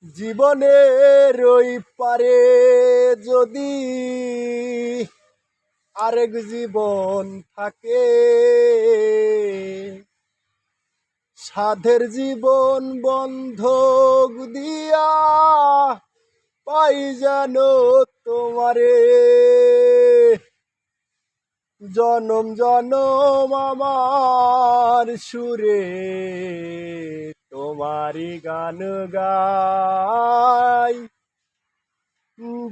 জীবনের ওই পারে যদি আরেক জীবন থাকে, সাধের জীবন বন্ধক দিয়া পাই যেন তোমারে। জনম জনম আমার সুরে তোমারই গান গাই।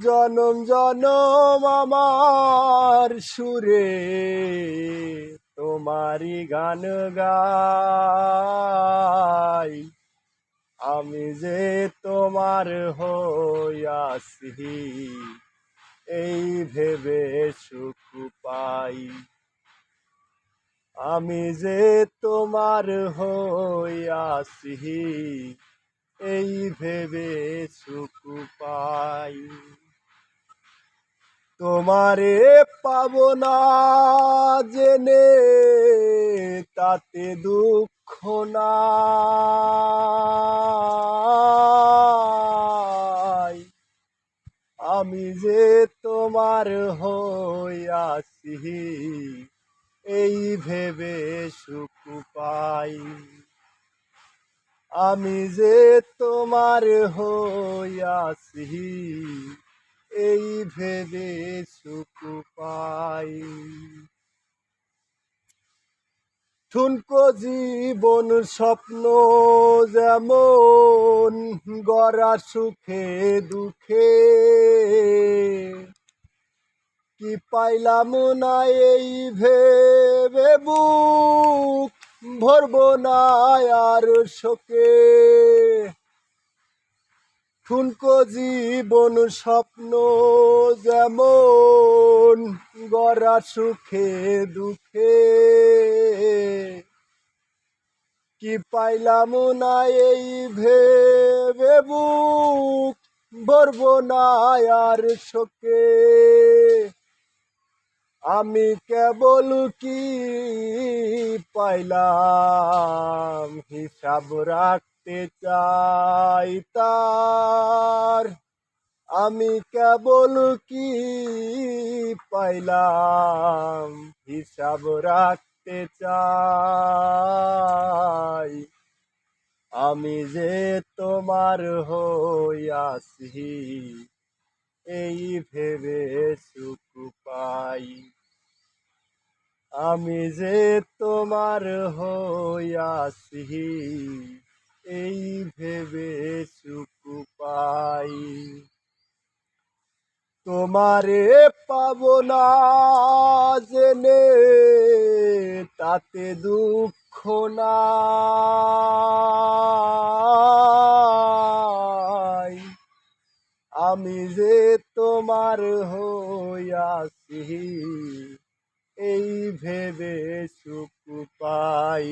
জনম জনম আমার সুরে তোমারই গান গাই। আমি যে তোমার হইয়াছি এই ভেবে সুখ পাই। আমি যে তোমার হইয়াছি এই ভেবে সুখ পাই। তোমারে পাবো না জেনে তাতে দুঃখ নাই। আমি যে তোমার হইয়াছি এই ভেবে সুখ পাই। আমি যে তোমার হইয়াছি এই ভেবে সুখ পাই। ঠুনকো জীবন স্বপ্ন যেমন গড়া সুখে দুঃখে, কি পাইলাম না এই ভেবে বুক ভরব না আর শোকে। ঠুনকো জীবন স্বপ্ন যেমন গড়া সুখে দুঃখে, কি পাইলাম না এই ভেবে বুক ভরব না আর শোকে। আমি কেবল কি পাইলাম হিসাব রাখতে চাই তার। আমি কেবল কি পাইলাম হিসাব রাখতে চাই। আমি যে তোমার হইয়াছি এই ভেবে সুখ পাই। আমি যে তোমার হইয়াছি এই ভেবে সুখ পাই। তোমারে পাবো না জেনে তাতে দুঃখ নাই। আমি যে তোমার হইয়াছি এই ভেবে সুখ পাই।